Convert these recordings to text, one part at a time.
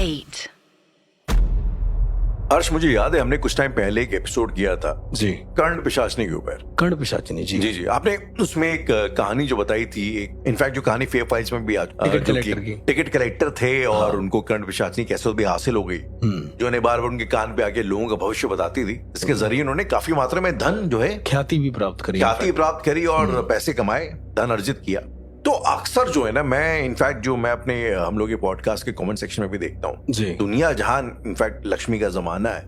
8. हर्ष, मुझे याद है हमने कुछ टाइम पहले एक एपिसोड किया था जी, कर्ण पिशाचनी के ऊपर। कर्ण पिशाचिनी जी। जी जी, आपने उसमें एक कहानी जो बताई थी, इनफैक्ट जो कहानी फेयर फाइल्स में भी टिकट कलेक्टर की। टिकट कलेक्टर थे और उनको कर्ण पिशाचनी कैसे भी हासिल हो गई, जो उन्हें बार बार उनके कान पे आके लोगों का भविष्य बताती थी। इसके जरिए उन्होंने काफी मात्रा में धन जो है ख्याति भी प्राप्त करी और पैसे कमाए, धन अर्जित किया। तो अक्सर जो है ना, मैं इनफैक्ट जो मैं अपने हम लोग के पॉडकास्ट के कमेंट सेक्शन में भी देखता हूँ, जी। दुनिया जहां इनफैक्ट लक्ष्मी का जमाना है,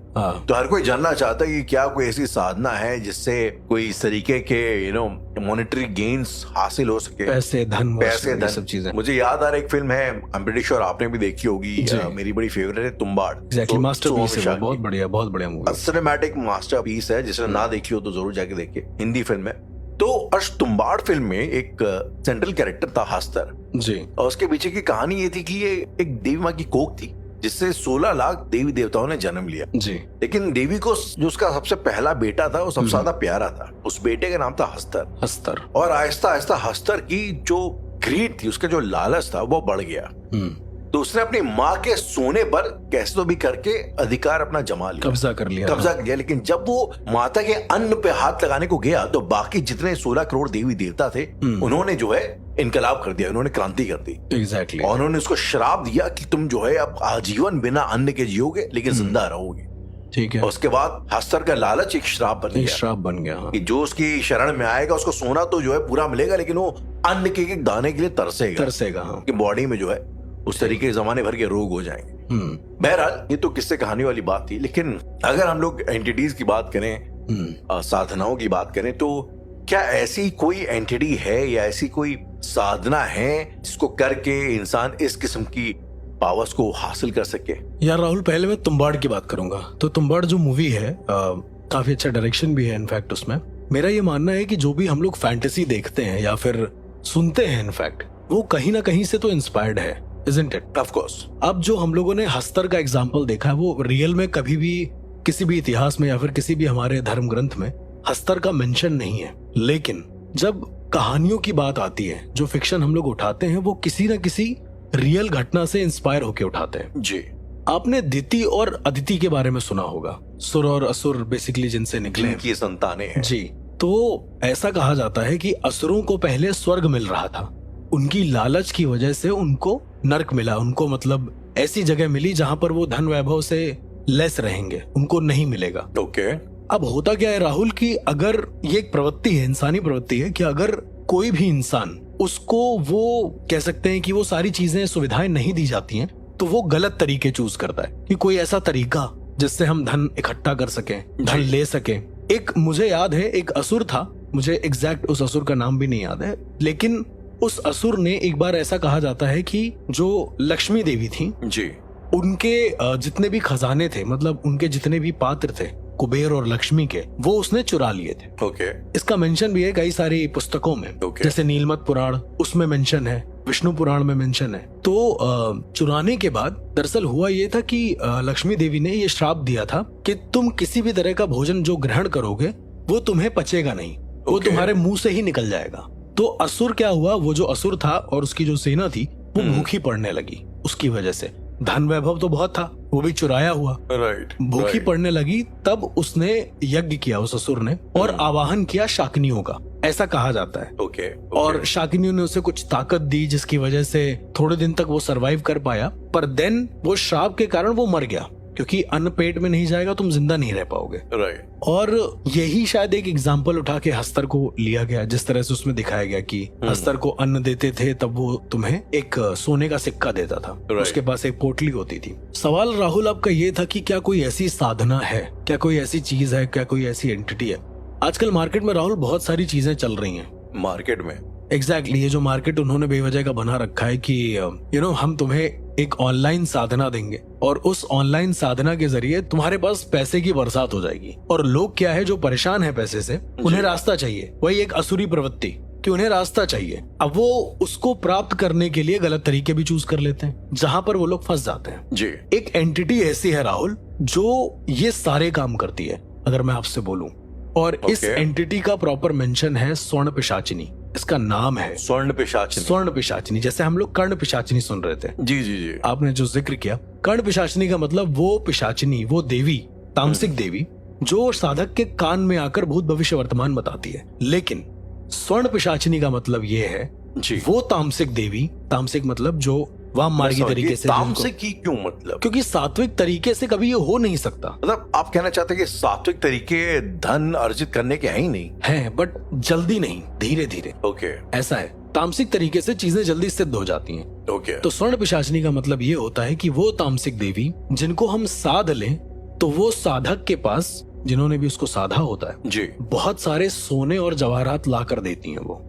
तो हर कोई जानना चाहता है कि क्या कोई ऐसी साधना है जिससे कोई इस तरीके के मॉनेटरी गेन्स हासिल हो सके, पैसे धन सब चीजें। मुझे याद आ रहा है एक फिल्म है, आई एम प्रीटी श्योर आपने भी देखी होगी, मेरी बड़ी फेवरेट है, तुम्बाड़। मास्टरपीस है, बहुत बढ़िया मूवी, सिनेमैटिक मास्टरपीस है। जिसने ना देखी हो तो जरूर जाके देखिए, हिंदी फिल्म है। तो अर्श, तुम्बाड़ फिल्म में एक सेंट्रल कैरेक्टर था हस्तर जी, और उसके पीछे की कहानी ये थी कि ये एक देवी माँ की कोख थी जिससे 16 लाख देवी देवताओं ने जन्म लिया जी। लेकिन देवी को जो उसका सबसे पहला बेटा था वो सबसे ज्यादा प्यारा था। उस बेटे का नाम था हस्तर। और आहिस्ता आहिस्ता हस्तर की जो ग्रीड थी, उसका जो लालच था वो बढ़ गया। तो उसने अपनी माँ के सोने पर कैसे तो भी करके अधिकार अपना जमा लिया, कब्जा कर लिया। लेकिन जब वो माता के अन्न पे हाथ लगाने को गया तो बाकी जितने 16 करोड़ देवी देवता थे उन्होंने जो है इनकलाब कर दिया, उन्होंने क्रांति कर दी। एग्जैक्टली। और उन्होंने उसको श्राप दिया कि तुम जो है अब आजीवन बिना अन्न के जियोगे लेकिन जिंदा रहोगे। ठीक है। और उसके बाद हस्तर का लालच एक श्राप बन गया। कि जो उसकी शरण में आएगा उसको सोना तो जो है पूरा मिलेगा, लेकिन वो अन्न के एक दाने के लिए तरसेगा। कि बॉडी में जो है उस तरीके के जमाने भर के रोग हो जाएंगे। बहरहाल ये तो किस्से कहानी वाली बात थी, लेकिन अगर हम लोग एंटिटीज की बात करें, साधनाओं की बात करें, तो क्या ऐसी कोई एंटिटी है या ऐसी कोई साधना है जिसको करके इंसान इस किस्म की पावर्स को हासिल कर सके? यार राहुल, पहले मैं तुम्बाड़ की बात करूंगा। तो तुम्बाड़ जो मूवी है, काफी अच्छा डायरेक्शन भी है इनफैक्ट उसमें। मेरा ये मानना है कि जो भी हम लोग फैंटेसी देखते हैं या फिर सुनते हैं इनफैक्ट, वो कहीं ना कहीं से तो इंस्पायर्ड है, isn't it? Of course. अब जो हम लोगों ने हस्तर का एग्जाम्पल देखा है, वो रियल में कभी भी किसी भी इतिहास में या फिर किसी भी हमारे धर्म ग्रंथ में हस्तर का मेंशन नहीं है। लेकिन जब कहानियों की बात आती है, जो फिक्शन हम लोग उठाते हैं, वो किसी न किसी रियल घटना से इंस्पायर होके उठाते हैं। जी। आपने दिति और अदिति के बारे में सुना होगा, सुर और असुर बेसिकली जिनसे निकले, जिनकी संतानें हैं। जी। तो ऐसा कहा जाता है कि असुरों को पहले स्वर्ग मिल रहा था, उनकी लालच की वजह से उनको नर्क मिला। उनको मतलब ऐसी जगह मिली जहां पर वो धन वैभव से लेस रहेंगे, उनको नहीं मिलेगा। ओके। अब होता क्या है राहुल, कि अगर ये एक प्रवृत्ति है, इंसानी प्रवृत्ति है, कि अगर कोई भी इंसान, उसको वो कह सकते हैं कि वो सारी चीजें, सुविधाएं नहीं दी जाती हैं, तो वो गलत तरीके चूज करता है कि कोई ऐसा तरीका जिससे हम धन इकट्ठा कर सके, धन ले सके। एक मुझे याद है, एक असुर था, मुझे एग्जैक्ट उस असुर का नाम भी नहीं याद है, लेकिन उस असुर ने एक बार ऐसा कहा जाता है कि जो लक्ष्मी देवी थी जी, उनके जितने भी खजाने थे, मतलब उनके जितने भी पात्र थे कुबेर और लक्ष्मी के, वो उसने चुरा लिए थे। ओके। इसका मेंशन भी है कई सारी पुस्तकों में। जैसे नीलमत पुराण, उसमें मेंशन है, विष्णु पुराण में मेंशन है। तो चुराने के बाद दरअसल हुआ ये था कि लक्ष्मी देवी ने ये श्राप दिया था कि तुम किसी भी तरह का भोजन जो ग्रहण करोगे वो तुम्हें पचेगा नहीं, वो तुम्हारे मुंह से ही निकल जाएगा। तो असुर क्या हुआ, वो जो असुर था और उसकी जो सेना थी वो भूखी पड़ने लगी। उसकी वजह से धन वैभव तो बहुत था, वो भी चुराया हुआ, राइट, भूखी पड़ने लगी। तब उसने यज्ञ किया उस असुर ने, और आवाहन किया शाकिनियों का, ऐसा कहा जाता है। ओके। और शाकिनियों ने उसे कुछ ताकत दी जिसकी वजह से थोड़े दिन तक वो सरवाइव कर पाया। पर देन वो श्राप के कारण वो मर गया, क्योंकि अन्न पेट में नहीं जाएगा, तुम जिंदा नहीं रह पाओगे। राइट। और यही शायद एक एग्जाम्पल उठा के हस्तर को लिया गया, जिस तरह से उसमें दिखाया गया कि हस्तर को अन्न देते थे तब वो तुम्हें एक सोने का सिक्का देता था। उसके पास एक पोटली होती थी। सवाल राहुल आपका ये था कि क्या कोई ऐसी साधना है, क्या कोई ऐसी चीज है, क्या कोई ऐसी एंटिटी है? आजकल मार्केट में राहुल बहुत सारी चीजें चल रही हैं। मार्केट में एग्जैक्टली ये जो मार्केट उन्होंने बेवजह का बना रखा है कि हम तुम्हें एक ऑनलाइन साधना देंगे और उस ऑनलाइन साधना के जरिए तुम्हारे पास पैसे की बरसात हो जाएगी। और लोग क्या है, जो परेशान है पैसे से, उन्हें रास्ता चाहिए। वही एक असुरी प्रवृत्ति कि उन्हें रास्ता चाहिए। अब वो उसको प्राप्त करने के लिए गलत तरीके भी चूज कर लेते हैं, जहां पर वो लोग फंस जाते हैं। जी। एक एंटिटी ऐसी है राहुल जो ये सारे काम करती है, अगर मैं आपसे बोलूं। और इस एंटिटी का प्रॉपर मेंशन है स्वर्ण पिशाचिनी। इसका नाम है स्वर्ण पिशाचिनी। स्वर्ण पिशाचिनी। जैसे हम लोग कर्ण पिशाचिनी सुन रहे थे, जी जी जी, आपने जो जिक्र किया, कर्ण पिशाचिनी का मतलब वो पिशाचिनी, वो देवी, तामसिक देवी जो साधक के कान में आकर भूत भविष्य वर्तमान बताती है। लेकिन स्वर्ण पिशाचिनी का मतलब ये है जी, वो तामसिक देवी, तामसिक मतलब जो वाम मार्गी तरीके से, तामसिक की क्यों मतलब? क्योंकि सात्विक तरीके से कभी ये हो नहीं सकता। मतलब आप कहना चाहते हैं कि सात्विक तरीके धन अर्जित करने के हैं ही नहीं? हैं, बट जल्दी नहीं, धीरे धीरे। ओके, ऐसा है, तामसिक तरीके से चीजें जल्दी सिद्ध हो जाती हैं। ओके, तो स्वर्ण पिशाचिनी का मतलब ये होता है कि वो तामसिक देवी जिनको हम साध लें तो वो साधक के पास, जिन्होंने भी उसको साधा होता है जी, बहुत सारे सोने और जवाहरात ला कर देती हैं वो,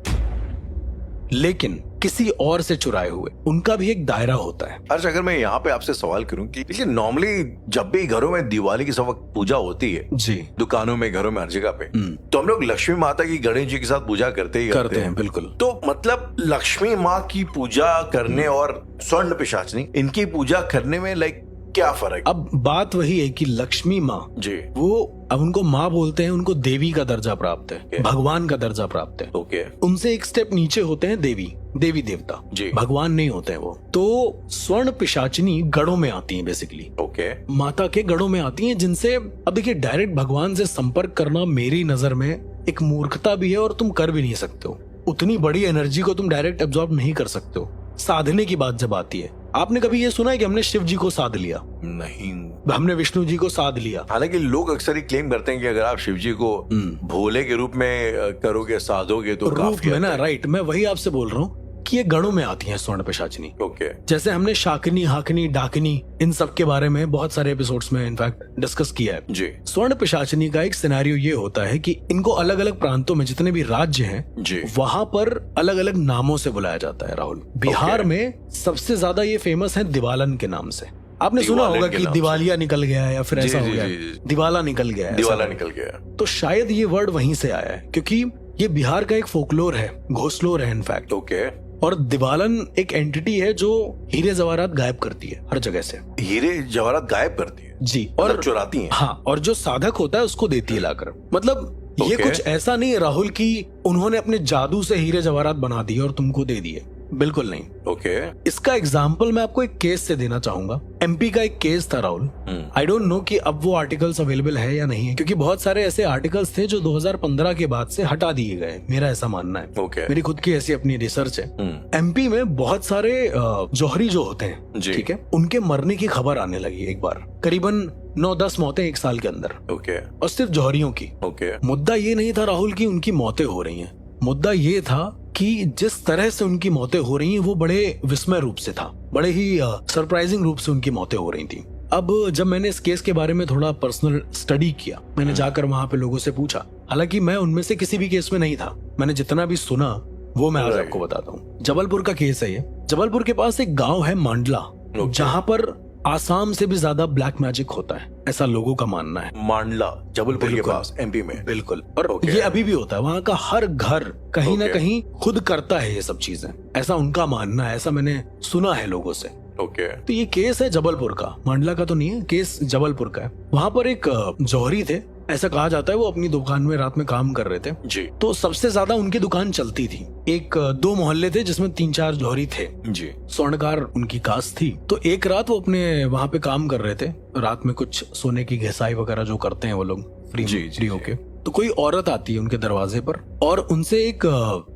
लेकिन किसी और से चुराए हुए। उनका भी एक दायरा होता है। अच्छा, अगर मैं यहाँ पे आपसे सवाल करूं कि देखिए नॉर्मली जब भी घरों में दिवाली की सब वक्त पूजा होती है जी, दुकानों में, घरों में, हर जगह पे, तो हम लोग लक्ष्मी माता की, गणेश जी के साथ पूजा करते हैं। बिल्कुल। तो मतलब लक्ष्मी माँ की पूजा करने और स्वर्ण पिशाचिनी इनकी पूजा करने में लाइक क्या फर्क? अब बात वही है कि लक्ष्मी माँ जी, वो, अब उनको माँ बोलते हैं, उनको देवी का दर्जा प्राप्त है, भगवान का दर्जा प्राप्त है। ओके, उनसे एक स्टेप नीचे होते हैं देवी, देवी देवता जी, भगवान नहीं होते हैं वो। तो स्वर्ण पिशाचिनी गढ़ों में आती हैं बेसिकली। ओके, माता के गढ़ों में आती हैं, जिनसे, अब देखिए, डायरेक्ट भगवान से संपर्क करना मेरी नजर में एक मूर्खता भी है और तुम कर भी नहीं सकते हो। उतनी बड़ी एनर्जी को तुम डायरेक्ट एब्जॉर्ब नहीं कर सकते हो। साधने की बात जब आती है, आपने कभी ये सुना है कि हमने शिव जी को साध लिया? नहीं। हमने विष्णु जी को साध लिया। हालांकि लोग अक्सर ही क्लेम करते हैं कि अगर आप शिव जी को भोले के रूप में करोगे, साधोगे तो रूप काफी में ना, राइट, मैं वही आपसे बोल रहा हूँ कि ये गणों में आती हैं स्वर्ण पिशाचिनी। ओके, जैसे हमने शाकिनी, हाकिनी, डाकिनी, इन सब के बारे में बहुत सारे एपिसोड्स में इनफैक्ट डिस्कस किया है जी। स्वर्ण पिशाचिनी का एक सिनेरियो ये होता है कि इनको अलग अलग प्रांतों में, जितने भी राज्य हैं जी, वहां पर अलग अलग नामों से बुलाया जाता है। राहुल, बिहार में सबसे ज्यादा ये फेमस है दिवालन के नाम से। आपने सुना होगा कि दिवालिया निकल गया है या फिर ऐसा हो गया, दिवाला निकल गया है, दिवाला निकल गया। तो शायद ये वर्ड वहीं से आया है, क्योंकि ये बिहार का एक फोकलोर है, घोसलोर है इनफैक्ट। ओके, और दिवालन एक एंटिटी है जो हीरे जवाहरात गायब करती है हर जगह से। हीरे जवाहरात गायब करती है जी, और चुराती है। हाँ, और जो साधक होता है उसको देती है लाकर। मतलब ये कुछ ऐसा नहीं है राहुल कि उन्होंने अपने जादू से हीरे जवाहरात बना दिए और तुमको दे दिए, बिल्कुल नहीं। ओके, इसका एग्जाम्पल मैं आपको एक केस से देना चाहूंगा। एमपी का एक केस था राहुल। आई डोंट नो कि अब वो आर्टिकल्स अवेलेबल है या नहीं है, क्योंकि बहुत सारे ऐसे आर्टिकल्स थे जो 2015 के बाद से हटा दिए गए, मेरा ऐसा मानना है। ओके, मेरी खुद की ऐसी अपनी रिसर्च है। एमपी में बहुत सारे जौहरी जो होते हैं, ठीक है, उनके मरने की खबर आने लगी एक बार। करीबन 9-10 मौतें एक साल के अंदर। ओके, और सिर्फ जौहरियों की। ओके, मुद्दा ये नहीं था राहुल की उनकी मौतें हो रही हैं, मुद्दा ये था कि जिस तरह से उनकी मौतें हो रही हैं वो बड़े विस्मय रूप से था, बड़े ही सरप्राइजिंग रूप से उनकी मौतें हो रही थी। अब जब मैंने इस केस के बारे में थोड़ा पर्सनल स्टडी किया, मैंने जाकर वहां पे लोगों से पूछा, हालांकि मैं उनमें से किसी भी केस में नहीं था, मैंने जितना भी सुना वो मैं आज आपको बताता हूँ। जबलपुर का केस है ये। जबलपुर के पास एक गाँव है मांडला, जहाँ पर आसाम से भी ज्यादा ब्लैक मैजिक होता है, ऐसा लोगों का मानना है। मांडला जबलपुर के पास, एमपी में। बिल्कुल, और ये अभी भी होता है। वहाँ का हर घर कहीं ना कहीं खुद करता है ये सब चीजें, ऐसा उनका मानना है, ऐसा मैंने सुना है लोगों से। ओके, तो ये केस है जबलपुर का, मांडला का तो नहीं है, केस जबलपुर का है। वहाँ पर एक जौहरी थे, ऐसा कहा जाता है, वो अपनी दुकान में रात में काम कर रहे थे जी। तो सबसे ज्यादा उनकी दुकान चलती थी। एक 2 मोहल्ले थे जिसमें 3-4 जौहरी थे जी। स्वर्णकार उनकी कास्ट थी। तो एक रात वो अपने वहाँ पे काम कर रहे थे, रात में कुछ सोने की घिसाई वगैरह जो करते हैं वो लोग फ्री होके। तो कोई औरत आती है उनके दरवाजे पर और उनसे एक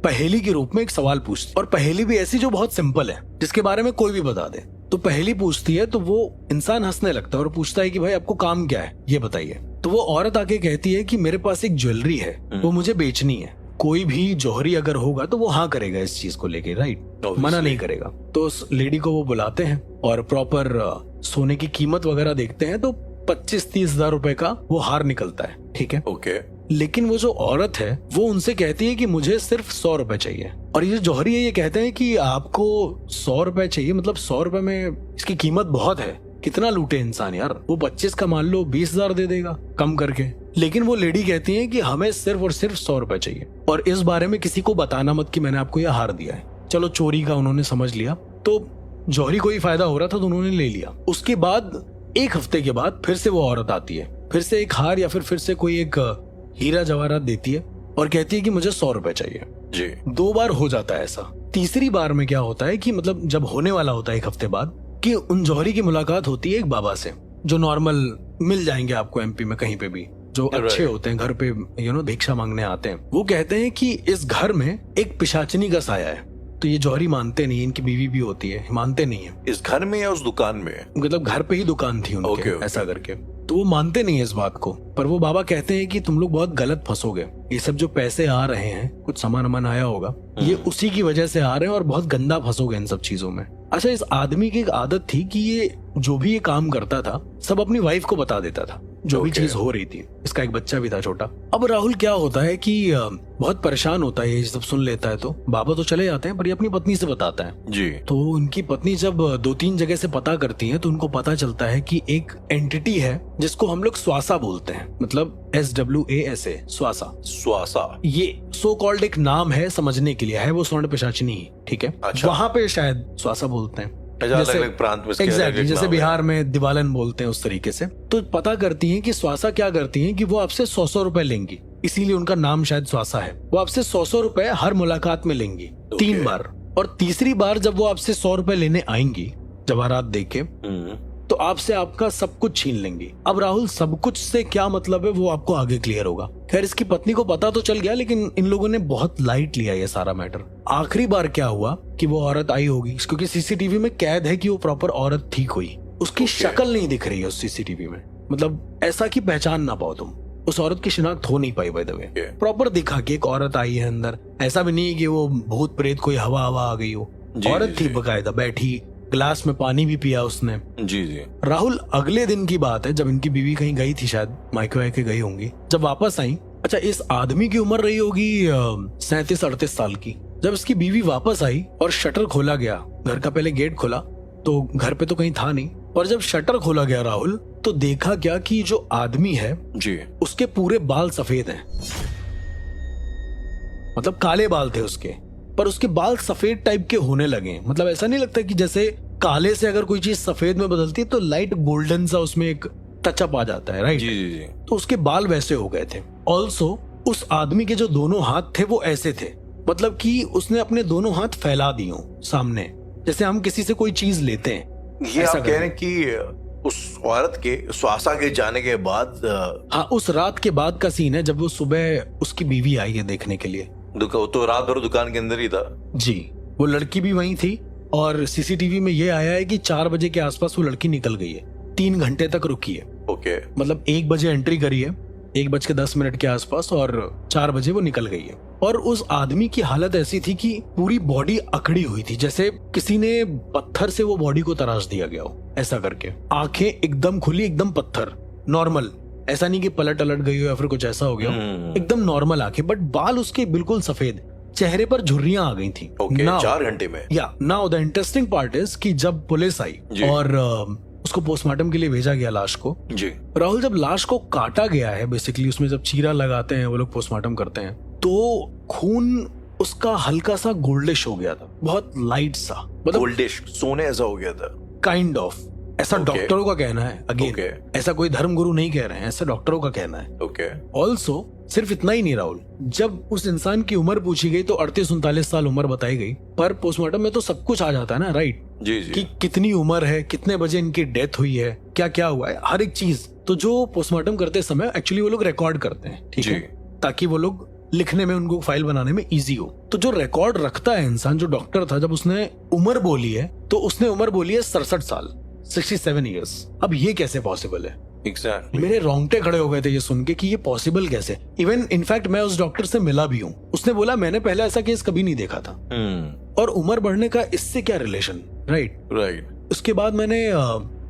पहेली के रूप में एक सवाल पूछती, और पहेली भी ऐसी जो बहुत सिंपल है, जिसके बारे में कोई भी बता दे। तो पहेली पूछती है तो वो इंसान हंसने लगता है और पूछता है कि भाई आपको काम क्या है, ये बताइए। तो वो औरत आके कहती है कि मेरे पास एक ज्वेलरी है, वो मुझे बेचनी है। कोई भी जौहरी अगर होगा तो वो हाँ करेगा इस चीज को लेके, राइट, मना नहीं करेगा। तो उस लेडी को वो बुलाते हैं और प्रॉपर सोने की कीमत वगैरह देखते हैं, तो 25-30 हजार रुपए का वो हार निकलता है, ठीक है। ओके, लेकिन वो जो औरत है वो उनसे कहती है कि मुझे सिर्फ 100 रुपए चाहिए। और ये जौहरी है, ये कहते हैं कि आपको 100 रुपए चाहिए, मतलब 100 रुपए में इसकी कीमत बहुत है, कितना लूटे इंसान यार, वो 25 का मान लो 20,000 दे देगा कम करके। लेकिन वो लेडी कहती है कि हमें सिर्फ और सिर्फ 100 रुपए चाहिए, और इस बारे में किसी को बताना मत कि मैंने आपको यह हार दिया है। चलो चोरी का उन्होंने समझ लिया, तो जौहरी को ही फायदा हो रहा था तो उन्होंने ले लिया। उसके बाद 1 हफ्ते के बाद फिर से वो औरत आती है, फिर से एक हार या फिर से कोई एक हीरा जवाहरात देती है और कहती है कि मुझे 100 रुपए चाहिए। जी। 2 बार हो जाता है ऐसा। तीसरी बार में क्या होता है कि मतलब जब होने वाला होता है 1 हफ्ते बाद, कि उन जौहरी की मुलाकात होती है एक बाबा से, जो नॉर्मल मिल जाएंगे आपको एमपी में कहीं पे भी, जो अच्छे होते हैं, घर पे भिक्षा मांगने आते हैं। वो कहते हैं कि इस घर में एक पिशाचनी का साया है। तो ये जौहरी मानते नहीं, इनकी बीवी भी होती है, मानते नहीं है। इस घर में या उस दुकान में? मतलब घर पे ही दुकान थी उनके, ऐसा करके। तो वो मानते नहीं है इस बात को, पर वो बाबा कहते हैं कि तुम लोग बहुत गलत फंसोगे। ये सब जो पैसे आ रहे हैं, कुछ सामान वामान आया होगा, ये उसी की वजह से आ रहे हैं और बहुत गंदा फंसोगे इन सब चीजों में। अच्छा, इस आदमी की एक आदत थी कि ये जो भी ये काम करता था सब अपनी वाइफ को बता देता था, जो भी चीज हो रही थी। इसका एक बच्चा भी था छोटा। अब राहुल क्या होता है कि बहुत परेशान होता है, ये सब सुन लेता है। तो बाबा तो चले जाते हैं, पर ये अपनी पत्नी से बताता है जी। तो उनकी पत्नी जब 2-3 जगह से पता करती है, तो उनको पता चलता है कि एक एंटिटी है जिसको हम लोग स्वासा बोलते हैं, मतलब SWASA, स्वासा। ये सो कॉल्ड एक नाम है, समझने के लिए है वो स्वर्ण पिशाचिनी ही, ठीक है। अच्छा। वहाँ पे शायद स्वासा बोलते हैं, जैसे प्रांत में एग्जैक्टली जैसे बिहार में दिवालन बोलते हैं, उस तरीके से। तो पता करती हैं कि स्वासा क्या करती हैं कि वो आपसे 100 रुपए लेंगी, इसीलिए उनका नाम शायद स्वासा है। वो आपसे 100 रुपए हर मुलाकात में लेंगी 3 बार, और तीसरी बार जब वो आपसे 100 रुपए लेने आएंगी जवाहरात देके, तो आपसे आपका सब कुछ छीन लेंगी। अब राहुल, सब कुछ से क्या मतलब है वो आपको आगे क्लियर होगा। खैर, इसकी पत्नी को पता तो चल गया, लेकिन इन लोगों ने बहुत लाइट लिया ये सारा मैटर। आखिरी बार क्या हुआ कि वो औरत आई होगी, क्योंकि सीसीटीवी में कैद है कि वो प्रॉपर औरत थी कोई, उसकी शक्ल नहीं दिख रही है उस सीसीटीवी में, मतलब ऐसा कि पहचान ना पाओ तुम। उस औरत की शिनाख्त हो नहीं पाई, बाय द वे। प्रॉपर दिखा कि एक औरत आई है अंदर, ऐसा भी नहीं कि वो भूत प्रेत कोई हवा आ गई हो। औरत थी बकायदा, बैठी, ग्लास में पानी भी पिया उसने। जी जी। राहुल, अगले दिन की बात है, जब इनकी बीवी कहीं गई थी, शायद मायके वायके गई होंगी, जब वापस आई। अच्छा, इस आदमी की उम्र रही होगी 37-38 साल की। जब इसकी बीवी वापस आई और शटर खोला गया, घर का पहले गेट खोला तो घर पे तो कहीं था नहीं, और जब शटर खोला गया राहुल, तो देखा क्या कि जो आदमी है जी, उसके पूरे बाल सफेद हैं, मतलब काले बाल थे उसके, पर उसके बाल सफेद टाइप के होने लगे। मतलब ऐसा नहीं लगता कि जैसे काले से अगर कोई चीज सफेद में बदलती है तो लाइट गोल्डन सा उसमें एक टचअप आ जाता है, राइट? जी जी जी। तो उसके बाल वैसे हो गए थे। ऑल्सो उस आदमी के जो दोनों हाथ थे वो ऐसे थे, मतलब कि उसने अपने दोनों हाथ फैला दिए सामने, जैसे हम किसी से कोई चीज लेते हैं। ये आप कह रहे हैं कि उस औरत के स्वासा के जाने के बाद, हाँ, उस रात के बाद का सीन है, जब वो सुबह उसकी बीवी आई है देखने के लिए। तो रात भर दुकान के अंदर ही था जी। वो लड़की भी वहीं थी, और सीसीटीवी में ये आया है कि 4 बजे के आसपास वो लड़की निकल गई है, 3 घंटे तक रुकी है। ओके। मतलब 1 बजे एंट्री करी है, 1:10 के आसपास, और 4 बजे वो निकल गई है। और उस आदमी की हालत ऐसी थी कि पूरी बॉडी अकड़ी हुई थी, जैसे किसी ने पत्थर से वो बॉडी को तराश दिया गया हो, ऐसा करके। आंखें एकदम खुली, एकदम पत्थर, नॉर्मल, ऐसा नहीं कि पलट गई हो या फिर कुछ ऐसा हो गया, एकदम नॉर्मल आंखें, बट बाल उसके बिल्कुल सफेद, चेहरे पर झुर्रियां आ गई थी। 4 घंटे में। या now the interesting part is कि जब पुलिस आई और उसको पोस्टमार्टम के लिए भेजा गया लाश को जी। राहुल, जब लाश को काटा गया है, बेसिकली उसमें जब चीरा लगाते हैं वो लोग, पोस्टमार्टम करते हैं, तो खून उसका हल्का सा गोल्डिश हो गया था, बहुत लाइट सा, मतलब गोल्डिश, सोने ऐसा हो गया था, काइंड ऑफ, ऐसा डॉक्टरों का कहना है। अगेन, ऐसा कोई धर्मगुरु नहीं कह रहे हैं, ऐसा डॉक्टरों का कहना है। ओके। ऑल्सो सिर्फ इतना ही नहीं राहुल, जब उस इंसान की उम्र पूछी गई तो 38-39 साल उम्र बताई गई, पर पोस्टमार्टम में तो सब कुछ आ जाता है ना, राइट? जी जी। कि कितनी उम्र है, कितने बजे इनकी डेथ हुई है, क्या क्या हुआ है, हर एक चीज। तो जो पोस्टमार्टम करते समय एक्चुअली वो लोग रिकॉर्ड करते हैं, ठीक है, ताकि वो लोग लिखने में, उनको फाइल बनाने में इजी हो। तो जो रिकॉर्ड रखता है इंसान, जो डॉक्टर था, जब उसने उम्र बोली है तो उसने उम्र बोली है 67 साल, 67 ईयर्स। अब ये कैसे पॉसिबल है? Exactly. मेरे रोंगटे खड़े हो गए थे ये सुन के कि ये पॉसिबल कैसे। इवन इनफैक्ट मैं उस डॉक्टर से मिला भी हूँ, उसने बोला मैंने पहले ऐसा केस कभी नहीं देखा था। और उम्र बढ़ने का इससे क्या रिलेशन, राइट? उसके बाद मैंने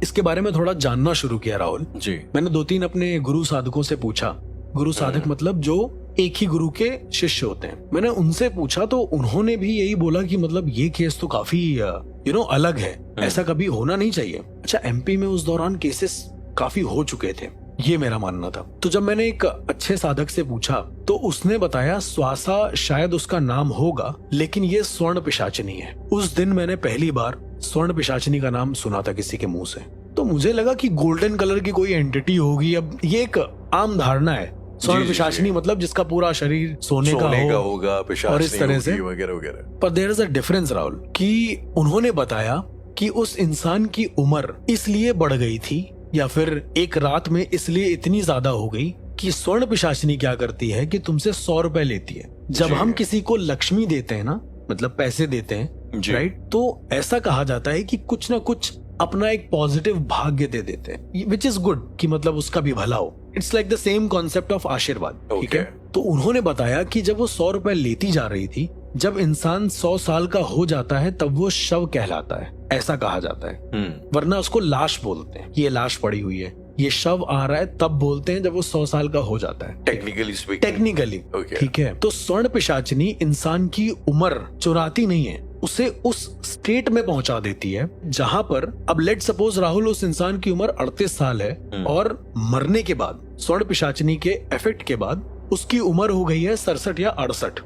इसके बारे में थोड़ा जानना शुरू किया राहुल जी। मैंने 2-3 अपने गुरु साधकों से पूछा। गुरु साधक मतलब जो एक ही गुरु के शिष्य होते हैं। मैंने उनसे पूछा तो उन्होंने भी यही बोला कि मतलब ये केस तो काफी अलग है, ऐसा कभी होना नहीं चाहिए। अच्छा, एमपी में उस दौरान केसेस काफी हो चुके थे, ये मेरा मानना था। तो जब मैंने एक अच्छे साधक से पूछा तो उसने बताया स्वासा शायद उसका नाम होगा, लेकिन ये स्वर्ण पिशाचिनी है। उस दिन मैंने पहली बार स्वर्ण पिशाचिनी का नाम सुना था किसी के मुंह से। तो मुझे लगा कि गोल्डन कलर की कोई एंटिटी होगी। अब ये एक आम धारणा है स्वर्ण पिशाचिनी मतलब जिसका पूरा शरीर सोने का होगा, और इस तरह से वगैरह वगैरह। पर there is a difference Rahul, कि उन्होंने बताया कि उस इंसान की उम्र इसलिए बढ़ गई थी या फिर एक रात में इसलिए इतनी ज्यादा हो गई कि स्वर्ण पिशाचिनी क्या करती है कि तुमसे 100 रुपए लेती है। जब हम किसी को लक्ष्मी देते हैं ना, मतलब पैसे देते हैं, राइट, तो ऐसा कहा जाता है कि कुछ ना कुछ अपना एक पॉजिटिव भाग्य दे देते हैं, विच इज गुड, कि मतलब उसका भी भला हो। It's like the same concept of आशीर्वाद, ठीक है। तो उन्होंने बताया कि जब वो 100 रुपए लेती जा रही थी, जब इंसान 100 साल का हो जाता है तब वो शव कहलाता है, ऐसा कहा जाता है। वरना उसको लाश बोलते हैं, ये लाश पड़ी हुई है, ये शव आ रहा है, तब बोलते हैं जब वो 100 साल का हो जाता है, टेक्निकली, ठीक है। तो स्वर्ण पिशाचिनी इंसान की उम्र चुराती नहीं है, उसे उस स्टेट में पहुंचा देती है जहां पर, अब लेट सपोज राहुल, उस इंसान की उम्र 38 साल है और मरने के बाद, स्वर्ण पिशाचिनी के इफेक्ट के बाद उसकी उम्र हो गई है 67 या 68,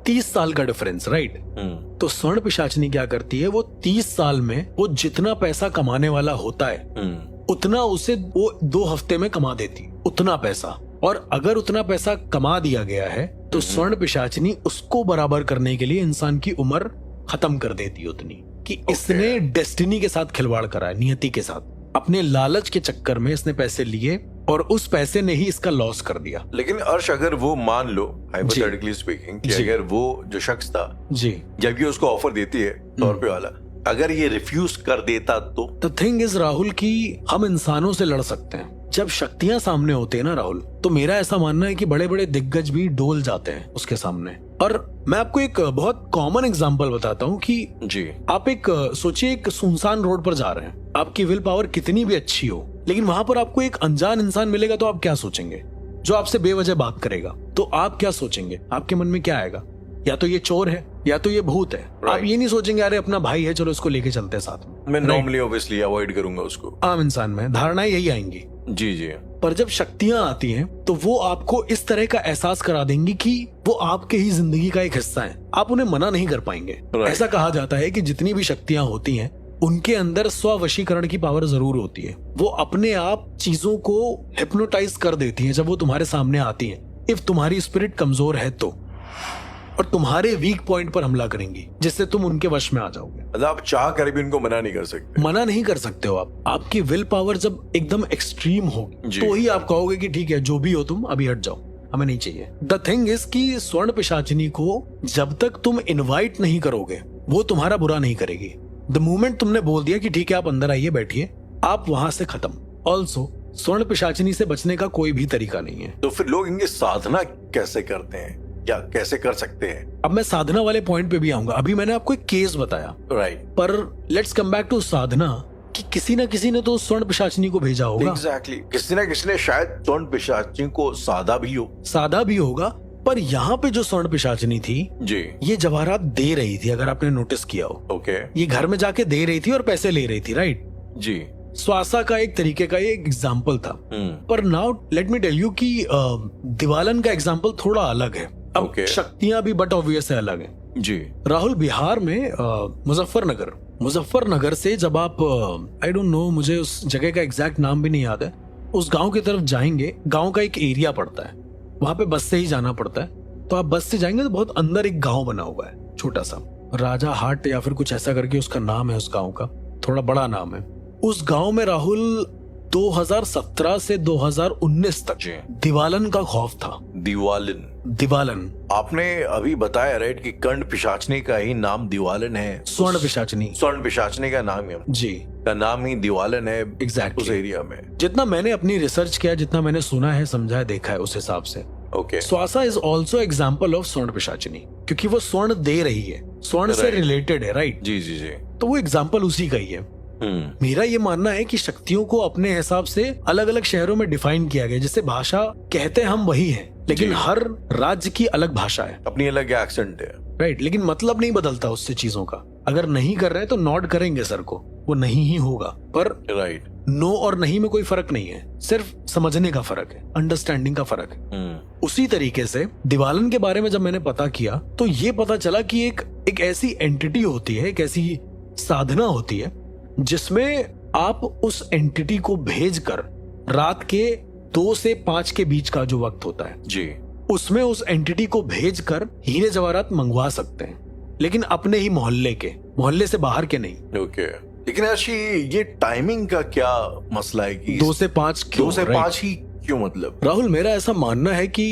30 साल का डिफरेंस, राइट। तो स्वर्ण पिशाचिनी क्या करती है, वो 30 साल में वो जितना पैसा कमाने वाला होता है उतना उसे वो 2 हफ्ते में कमा देती, उतना पैसा। और अगर उतना पैसा कमा दिया गया है तो स्वर्ण पिशाचिनी उसको बराबर करने के लिए इंसान की उम्र खत्म कर देती उतनी, कि इसने डेस्टिनी के साथ खिलवाड़ करा है, नियति के साथ, अपने लालच के चक्कर में इसने पैसे लिए और उस पैसे ने ही इसका लॉस कर दिया। लेकिन अर्श, अगर वो मान लो हाइपोथेटिकली स्पीकिंग कि अगर वो जो शख्स था जी, जब ये उसको ऑफर देती है 100 रुपए वाला, अगर ये रिफ्यूज कर देता तो? द थिंग इज राहुल कि हम इंसानों से लड़ सकते हैं, जब शक्तियां सामने होती है ना राहुल, तो मेरा ऐसा मानना है कि बड़े बड़े दिग्गज भी डोल जाते हैं उसके सामने। और मैं आपको एक बहुत कॉमन एग्जांपल बताता हूँ कि जी, आप एक सोचिए, एक सुनसान रोड पर जा रहे हैं, आपकी विल पावर कितनी भी अच्छी हो, लेकिन वहां पर आपको एक अनजान इंसान मिलेगा तो आप क्या सोचेंगे, जो आपसे बेवजह बात करेगा, तो आप क्या सोचेंगे, आपके मन में क्या आएगा, या तो ये चोर है या तो ये भूत है। आप ये नहीं सोचेंगे अरे अपना भाई है, चलो इसको लेके चलते हैं साथ में। मैं नॉर्मली ऑब्वियसली अवॉइड करूंगा उसको। आम इंसान में धारणाएं यही आएंगी। जी जी। पर जब शक्तियां आती हैं तो वो आपको इस तरह का एहसास करा देंगी कि वो आपके ही जिंदगी का एक हिस्सा है, आप उन्हें मना नहीं कर पाएंगे। ऐसा कहा जाता है कि जितनी भी शक्तियां होती हैं उनके अंदर स्ववशीकरण की पावर जरूर होती है, वो अपने आप चीजों को हिप्नोटाइज कर देती हैं जब वो तुम्हारे सामने आती हैं, इफ तुम्हारी स्पिरिट कमजोर है तो, और तुम्हारे वीक पॉइंट पर हमला करेंगी जिससे तुम उनके वश में आ जाओगे। मतलब आप चाह कर भी उनको मना नहीं कर सकते। मना नहीं कर सकते हो आप। आपकी विल पावर जब एकदम एक्सट्रीम होगी तो ही आप कहोगे कि ठीक है जो भी हो तुम अभी हट जाओ, हमें नहीं चाहिए। द थिंग इज कि स्वर्ण पिशाचिनी को जब तक तुम इनवाइट नहीं करोगे वो तुम्हारा बुरा नहीं करेगी। द मोमेंट तुमने बोल दिया कि ठीक है आप अंदर आइए बैठिए, आप वहां से खत्म। ऑल्सो स्वर्ण पिशाचिनी से बचने का कोई भी तरीका नहीं है। तो फिर लोग इनकी साधना कैसे करते हैं या कैसे कर सकते हैं? अब मैं साधना वाले पॉइंट पे भी आऊंगा। अभी मैंने आपको एक केस बताया, राइट, पर लेट्स कम बैक टू साधना, कि किसी ना किसी ने तो स्वर्ण पिशाचिनी को भेजा होगा। एग्जैक्टली, किसी ना किसी ने शायद स्वर्ण पिशाचिनी को साधा भी होगा। पर यहाँ पे जो स्वर्ण पिशाचिनी थी जी, ये जवाहरात दे रही थी, अगर आपने नोटिस किया हो। ओके, ये घर में जाके दे रही थी और पैसे ले रही थी, राइट जी। स्वासा का एक तरीके का ये एग्जाम्पल था। पर now let me tell you कि दिवालन का एग्जाम्पल थोड़ा अलग है। अब शक्तियां भी बट ऑब्वियस है अलग है जी। राहुल, बिहार में मुजफ्फरनगर से जब आप आई डोंट नो, मुझे उस जगह का एग्जैक्ट नाम भी नहीं याद है, उस गांव की तरफ जाएंगे, गांव का एक एरिया पड़ता है, वहां पे बस से ही जाना पड़ता है। तो आप बस से जाएंगे तो बहुत अंदर एक गांव बना हुआ है, छोटा सा राजा हाट या फिर कुछ ऐसा करके उसका नाम है, उस गांव का थोड़ा बड़ा नाम है। उस गांव में राहुल 2017 से 2019 तक दिवालन का खौफ था। दिवालन आपने अभी बताया राइट कि कर्ण पिशाचनी का ही नाम दिवालन है। स्वर्ण पिशाचनी का नाम है जी, का नाम ही दिवालन है। एग्जैक्टली उस एरिया में जितना मैंने अपनी रिसर्च किया, जितना मैंने सुना है, समझा है, देखा है, उस हिसाब से okay, Swasa is also example of Swarna Pishachini, क्योंकि वो स्वर्ण दे रही है, स्वर्ण से रिलेटेड है, राइट जी जी जी। तो वो एग्जाम्पल उसी का ही है। मेरा ये मानना है कि शक्तियों को अपने हिसाब से अलग अलग शहरों में डिफाइन किया गया, जैसे भाषा कहते हम वही है, लेकिन हर राज्य की अलग भाषा है, अपनी अलग एक्सेंट है, राइट। लेकिन मतलब नहीं बदलता उससे चीजों का। अगर नहीं कर रहे तो नॉट करेंगे सर को, वो नहीं ही होगा। पर राइट, नो और नहीं में कोई फर्क नहीं है, सिर्फ समझने का फर्क है, अंडरस्टैंडिंग का फर्क है। उसी तरीके से दिवालन के बारे में जब मैंने पता किया तो ये पता चला कि एक ऐसी एंटिटी होती है, एक ऐसी साधना होती है जिसमें आप उस एंटिटी को भेजकर रात के 2 से 5 के बीच का जो वक्त होता है जी, उसमें उस एंटिटी को भेजकर हीरे जवाहरात मंगवा सकते हैं, लेकिन अपने ही मोहल्ले से बाहर के नहीं। ओके। लेकिन अच्छी ये टाइमिंग का क्या मसला है कि 2 से 5 क्यों? 2 से 5 ही क्यों? मतलब राहुल, मेरा ऐसा मानना है कि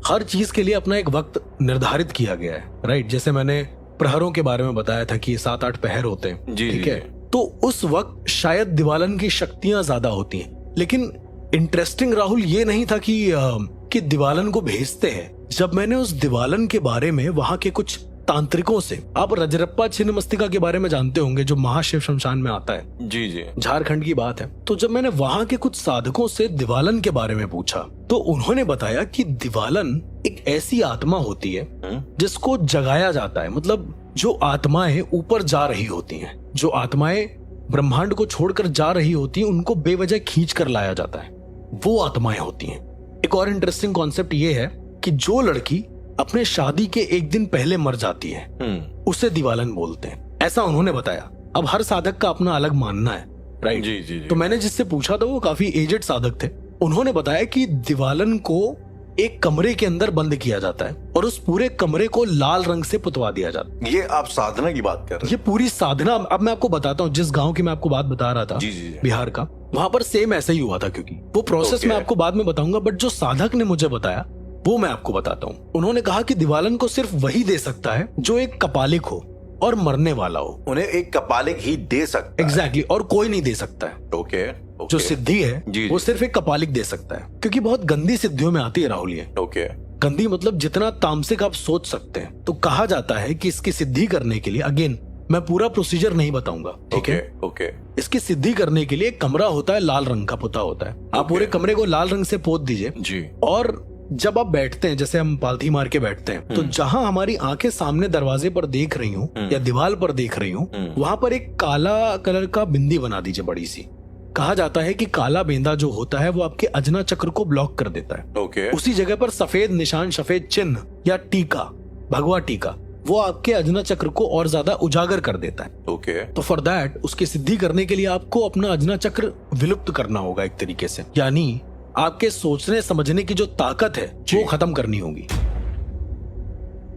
हर चीज के लिए अपना एक वक्त निर्धारित किया गया है, राइट? जैसे मैंने प्रहरों के बारे में बताया था कि 7-8 पहर होते हैं, ठीक है? तो उस वक्त शायद दिवालन की शक्तियां ज्यादा होती हैं, लेकिन इंटरेस्टिंग राहुल ये नहीं था कि दिवालन को भेजते हैं। जब मैंने उस दिवालन के बारे में वहां के कुछ तांत्रिकों से, आप रजरप्पा छिन्नमस्तिका के बारे में जानते होंगे, जो महाशिव शमशान में आता है, जी जी, झारखंड की बात है। तो जब मैंने वहां के कुछ साधकों से दिवालन के बारे में पूछा तो उन्होंने बताया कि दिवालन एक ऐसी आत्मा होती है जिसको जगाया जाता है। मतलब जो आत्माएं ऊपर जा रही होती हैं, जो आत्माएं ब्रह्मांड को छोड़कर जा रही होती हैं, उनको बेवजह खींच कर लाया जाता है, वो आत्माएं होती हैं। एक और इंटरेस्टिंग कॉन्सेप्ट ये है कि जो लड़की अपने शादी के एक दिन पहले मर जाती है उसे दिवालन बोलते हैं, ऐसा उन्होंने बताया। अब हर साधक का अपना अलग मानना है, राइट? जी जी जी। तो मैंने जिससे पूछा था वो काफी एजेड साधक थे। उन्होंने बताया कि दिवालन को एक कमरे के अंदर बंद किया जाता है और उस पूरे कमरे को लाल रंग से पुतवा दिया जाता है। ये आप साधना की बात कर रहे हैं? ये पूरी साधना। अब मैं आपको बताता हूँ, जिस गांव की मैं आपको बात बता रहा था, जी जी, बिहार का, वहां पर सेम ऐसा ही हुआ था। क्योंकि वो प्रोसेस मैं आपको बाद में बताऊंगा, बट जो साधक ने मुझे बताया वो मैं आपको बताता हूँ। उन्होंने कहा कि दिवालन को सिर्फ वही दे सकता है जो एक कपालिक हो और मरने वाला हो। उन्हें एक कपालिक ही दे सकता है? एग्जैक्टली, और कोई नहीं दे सकता है। ओके। जो सिद्धि है वो सिर्फ एक कपालिक दे सकता है, क्योंकि बहुत गंदी सिद्धियों में आती है राहुल ये। ओके। गंदी मतलब जितना तामसिक आप सोच सकते हैं। तो कहा जाता है कि इसकी सिद्धि करने के लिए, अगेन मैं पूरा प्रोसीजर नहीं बताऊंगा, ठीक है? ओके। इसकी सिद्धि करने के लिए एक कमरा होता है, लाल रंग का पुता होता है। आप पूरे कमरे को लाल रंग से पोत दीजिए जी। और जब आप बैठते हैं, जैसे हम पालथी मार के बैठते हैं, तो जहां हमारी आंखें सामने दरवाजे पर देख रही हूँ या दीवार पर देख रही हूँ, वहां पर एक काला कलर का बिंदी बना दीजिए, बड़ी सी। कहा जाता है कि काला बेंदा जो होता है वो आपके अजना चक्र को ब्लॉक कर देता है। ओके। उसी जगह पर सफेद निशान, सफेद चिन्ह या टीका, भगवा टीका, वो आपके अजना चक्र को और ज्यादा उजागर कर देता है। ओके। तो फॉर दैट, उसकी सिद्धि करने के लिए आपको अपना अजना चक्र विलुप्त करना होगा एक तरीके से, यानी आपके सोचने समझने की जो ताकत है वो खत्म करनी होगी।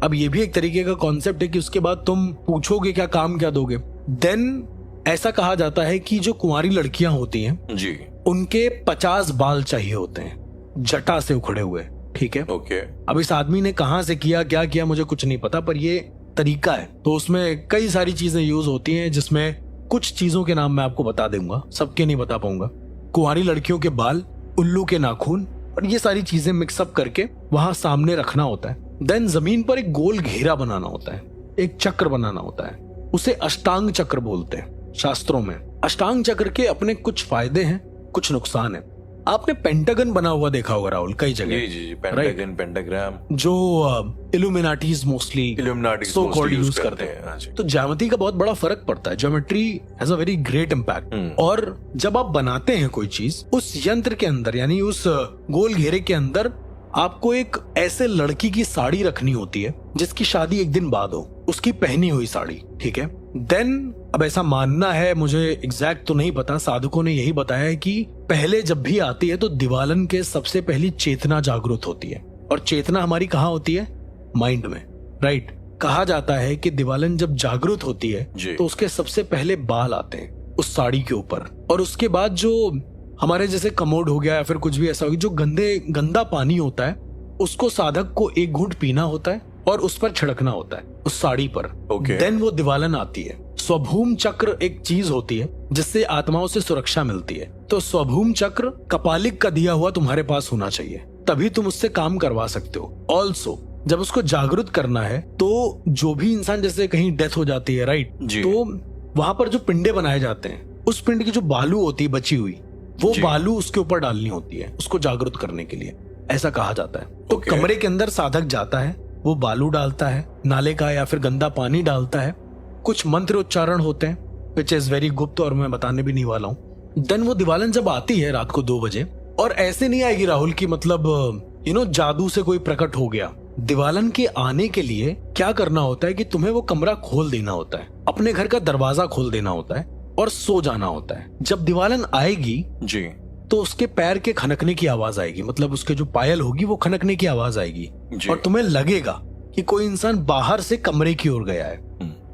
अब ये भी एक तरीके का कॉन्सेप्ट है कि उसके बाद तुम पूछोगे क्या काम क्या दोगे। देन ऐसा कहा जाता है कि जो कुंवारी लड़कियां होती हैं जी, उनके 50 बाल चाहिए होते हैं, जटा से उखड़े हुए, ठीक है? ओके। अब इस आदमी ने कहां से किया, क्या किया, मुझे कुछ नहीं पता, पर ये तरीका है। तो उसमें कई सारी चीजें यूज होती हैं, जिसमें कुछ चीजों के नाम मैं आपको बता दूंगा, सबके नहीं बता पाऊंगा। कुंवारी लड़कियों के बाल, उल्लू के नाखून और ये सारी चीजें मिक्सअप करके वहां सामने रखना होता है। देन जमीन पर एक गोल घेरा बनाना होता है, एक चक्र बनाना होता है, उसे अष्टांग चक्र बोलते हैं शास्त्रों में। अष्टांग चक्र के अपने कुछ फायदे हैं, कुछ नुकसान है। आपने पेंटागन बना हुआ देखा होगा राहुल, कई जगह। जी जी, पेंटागन, पेंटाग्राम, जो Illuminatis mostly so called use करते हैं। तो ज्योमेट्री का बहुत बड़ा फर्क पड़ता है। Geometry has a very great impact. और जब आप बनाते हैं कोई चीज, उस यंत्र के अंदर, यानी उस गोल घेरे के अंदर, आपको एक ऐसे लड़की की साड़ी रखनी होती है जिसकी शादी एक दिन बाद हो, उसकी पहनी हुई साड़ी, ठीक है? देन अब ऐसा मानना है, मुझे एग्जैक्ट तो नहीं पता, साधकों ने यही बताया है कि पहले जब भी आती है तो दिवालन के सबसे पहली चेतना जागृत होती है। और चेतना हमारी कहाँ होती है? माइंड में, राइट? कहा जाता है कि दिवालन जब जागृत होती है तो उसके सबसे पहले बाल आते हैं उस साड़ी के ऊपर, और उसके बाद जो हमारे जैसे कमोड हो गया या फिर कुछ भी ऐसा हो गया, जो गंदा पानी होता है, उसको साधक को एक घूंट पीना होता है और उस पर छिड़कना होता है, उस साड़ी पर। देन वो दिवालन आती है। स्वभूम चक्र एक चीज होती है जिससे आत्माओं से सुरक्षा मिलती है। तो स्वभूम चक्र कपालिक का दिया हुआ तुम्हारे पास होना चाहिए, तभी तुम उससे काम करवा सकते हो। ऑल्सो जब उसको जागृत करना है तो जो भी इंसान, जैसे कहीं डेथ हो जाती है, राइट, तो वहां पर जो पिंडे बनाए जाते हैं, उस पिंड की जो बालू होती है बची हुई, वो बालू उसके ऊपर डालनी होती है उसको जागृत करने के लिए, ऐसा कहा जाता है। तो कमरे के अंदर साधक जाता है, वो बालू डालता है, नाले का या फिर गंदा पानी डालता है, कुछ मंत्र उच्चारण होते हैं विच इज वेरी गुप्त और मैं बताने भी नहीं वाला हूँ। देन वो दिवालन जब आती है रात को 2 बजे, और ऐसे नहीं आएगी राहुल की मतलब जादू से कोई प्रकट हो गया। दिवालन के आने के लिए क्या करना होता है कि तुम्हें वो कमरा खोल देना होता है, अपने घर का दरवाजा खोल देना होता है और सो जाना होता है। जब दिवालन आएगी जी, तो उसके पैर के खनकने की आवाज आएगी, मतलब उसके जो पायल होगी वो खनकने की आवाज आएगी और तुम्हें लगेगा कि कोई इंसान बाहर से कमरे की ओर गया है।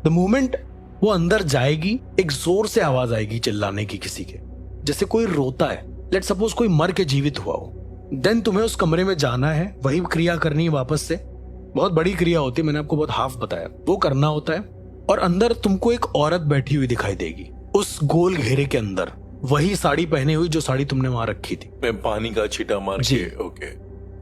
द मोमेंट वो अंदर जाएगी, एक जोर से आवाज आएगी चिल्लाने की किसी के, जैसे कोई रोता है। लेट सपोज कोई मर के जीवित हुआ हो। देन तुम्हें उस कमरे में जाना है, वही क्रिया करनी है वापस से। बहुत बड़ी क्रिया होती है, मैंने आपको बहुत हाफ बताया, वो करना होता है। और अंदर तुमको एक औरत बैठी हुई दिखाई देगी उस गोल घेरे के अंदर, वही साड़ी पहने हुई जो साड़ी तुमने वहां रखी थी, पानी का छींटा मार के। ओके।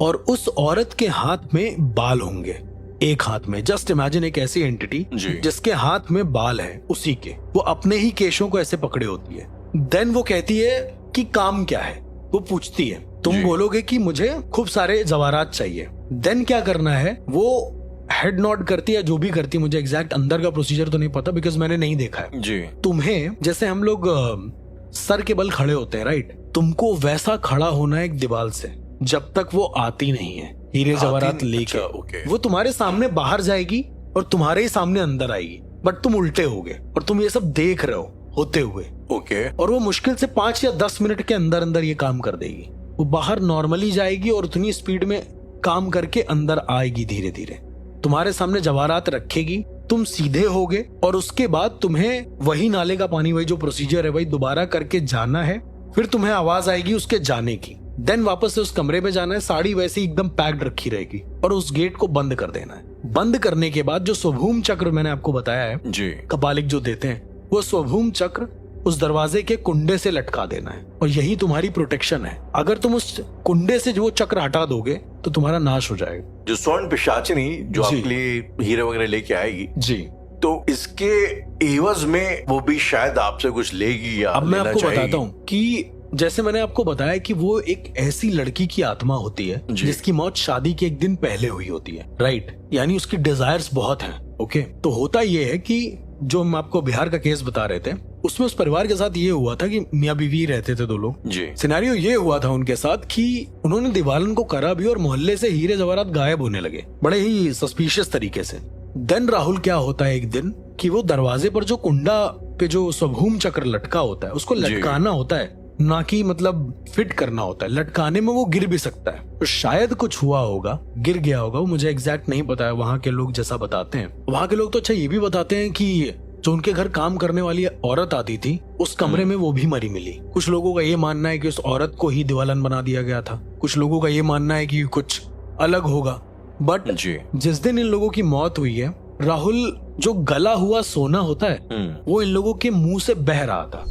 और उस औरत के हाथ में बाल होंगे, एक हाथ में। जस्ट इमेजिन एक ऐसी एंटिटी जिसके हाथ में बाल है, उसी के, वो अपने ही केशों को ऐसे पकड़े होती है। देन वो कहती है कि काम क्या है, वो पूछती है। तुम बोलोगे कि मुझे खूब सारे जवारात चाहिए। देन क्या करना है, वो हेड नॉट करती है, जो भी करती है, मुझे एग्जैक्ट अंदर का प्रोसीजर तो नहीं पता बिकॉज मैंने नहीं देखा है जी। तुम्हें जैसे हम लोग सर के बल खड़े होते हैं, राइट, तुमको वैसा खड़ा होना है एक दीवार से, जब तक वो आती नहीं है हीरे जवाहरात लेके। वो तुम्हारे सामने बाहर जाएगी और तुम्हारे ही सामने अंदर आएगी, बट तुम उल्टे होगे और तुम ये सब देख रहे हो होते हुए। ओके। और वो मुश्किल से 5 या 10 मिनट के अंदर अंदर ये काम कर देगी। वो बाहर नॉर्मली जाएगी और उतनी स्पीड में काम करके अंदर आएगी धीरे धीरे, तुम्हारे सामने जवाहरात रखेगी, तुम सीधे होगे और उसके बाद तुम्हें वही नाले का पानी, वही जो प्रोसीजर है वही दोबारा करके जाना है। फिर तुम्हें आवाज आएगी उसके जाने की। देन वापस से उस कमरे में जाना है, साड़ी वैसे एकदम पैक्ड रखी रहेगी और उस गेट को बंद कर देना है। बंद करने के बाद जो स्वभूम चक्र मैंने आपको बताया है जी, कपालिक जो देते हैं, वो स्वभूम चक्र उस दरवाजे के कुंडे से लटका देना है और यही तुम्हारी प्रोटेक्शन है। अगर तुम उस कुंडे से जो वो चक्र हटा दोगे तो तुम्हारा नाश हो जाएगा। जो स्वर्ण पिशाचिनी जो आपके लिए हीरे वगैरह लेके आएगी जी, तो इसके एवज में वो भी शायद आपसे कुछ लेगी या अब मैं आपको बताता हूँ कि जैसे मैंने आपको बताया कि वो एक ऐसी लड़की की आत्मा होती है जिसकी मौत शादी के एक दिन पहले हुई होती है, राइट, यानी उसकी डिजायर्स बहुत हैं। ओके, तो होता ये है कि जो हम आपको बिहार का केस बता रहे थे, उसमें उस परिवार के साथ ये हुआ था कि मियाँ बीवी रहते थे 2 लोग जी। सिनेरियो ये हुआ था उनके साथ कि उन्होंने दीवालन को करा भी और मोहल्ले से हीरे जवाहरात गायब होने लगे बड़े ही सस्पिशियस तरीके से। देन राहुल क्या होता है एक दिन कि वो दरवाजे पर जो कुंडा पे जो स्वभूम चक्र लटका होता है उसको लटकाना होता है, ना कि मतलब फिट करना होता है। लटकाने में वो गिर भी सकता है, तो शायद कुछ हुआ होगा, गिर गया होगा, वो मुझे एग्जैक्ट नहीं पता है। वहाँ के लोग जैसा बताते हैं, वहाँ के लोग तो अच्छा ये भी बताते हैं कि जो उनके घर काम करने वाली औरत आती थी उस कमरे में वो भी मरी मिली। कुछ लोगों का ये मानना है कि उस औरत को ही दीवालन बना दिया गया था, कुछ लोगों का ये मानना है कि कुछ अलग होगा। बट जिस दिन इन लोगों की मौत हुई है, राहुल जो गला हुआ सोना होता है वो इन लोगों के मुंह से बह रहा था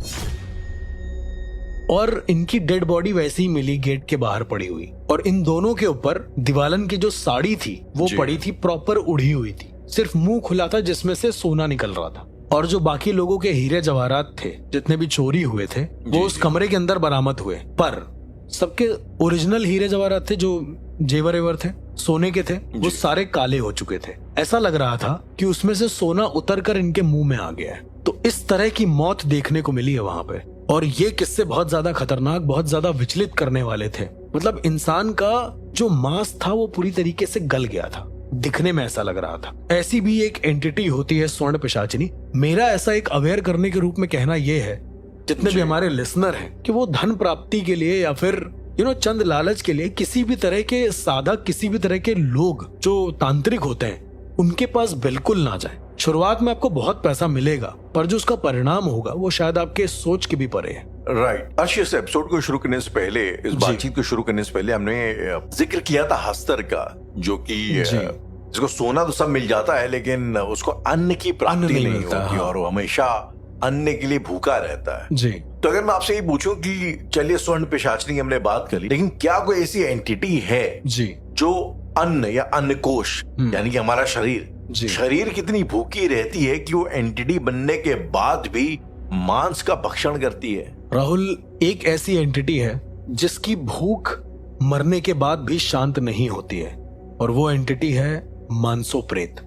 और इनकी डेड बॉडी वैसे ही मिली गेट के बाहर पड़ी हुई। और इन दोनों के ऊपर दीवालन की जो साड़ी थी वो पड़ी थी, प्रॉपर उड़ी हुई थी, सिर्फ मुंह खुला था जिसमें से सोना निकल रहा था। और जो बाकी लोगों के हीरे जवाहरात थे जितने भी चोरी हुए थे वो उस कमरे के अंदर बरामद हुए, पर सबके ओरिजिनल हीरे जवाहरात थे, जो जेवर एवर थे, सोने के थे, वो सारे काले हो चुके थे। ऐसा लग रहा था कि उसमें से सोना उतरकर इनके मुंह में आ गया है। तो इस तरह की मौत देखने को मिली है वहां पे। और ये किस्से बहुत ज्यादा खतरनाक, बहुत ज्यादा विचलित करने वाले थे। मतलब इंसान का जो मांस था वो पूरी तरीके से गल गया था, दिखने में ऐसा लग रहा था। ऐसी भी एक एंटिटी होती है स्वर्ण पिशाचिनी। मेरा ऐसा एक अवेयर करने के रूप में कहना यह है, जितने भी हमारे लिसनर हैं, कि वो धन प्राप्ति के लिए या फिर चंद लालच के लिए किसी भी तरह के साधक, किसी भी तरह के लोग जो तांत्रिक होते हैं, उनके पास बिल्कुल ना जाए। शुरुआत में आपको बहुत पैसा मिलेगा, पर जो उसका परिणाम होगा वो शायद आपके सोच के भी परे है। राइट। आज इस एपिसोड को शुरू करने से पहले, इस बातचीत को शुरू करने से पहले हमने जिक्र किया था हस्तर का, जो कि जिसको सोना तो सब मिल जाता है लेकिन उसको अन्न की प्राप्ति नहीं होती और वो हमेशा अन्न के लिए भूखा रहता है जी। तो अगर मैं आपसे ये पूछूं कि चलिए स्वर्ण पिशाचिनी हमने बात कर ली, लेकिन क्या कोई ऐसी एंटिटी है जी जो अन्न या अन्नकोश यानी कि हमारा शरीर कितनी भूखी रहती है कि वो एंटिटी बनने के बाद भी मांस का भक्षण करती है? राहुल, एक ऐसी एंटिटी है जिसकी भूख मरने के बाद भी शांत नहीं होती है और वो एंटिटी है मांसो प्रेत।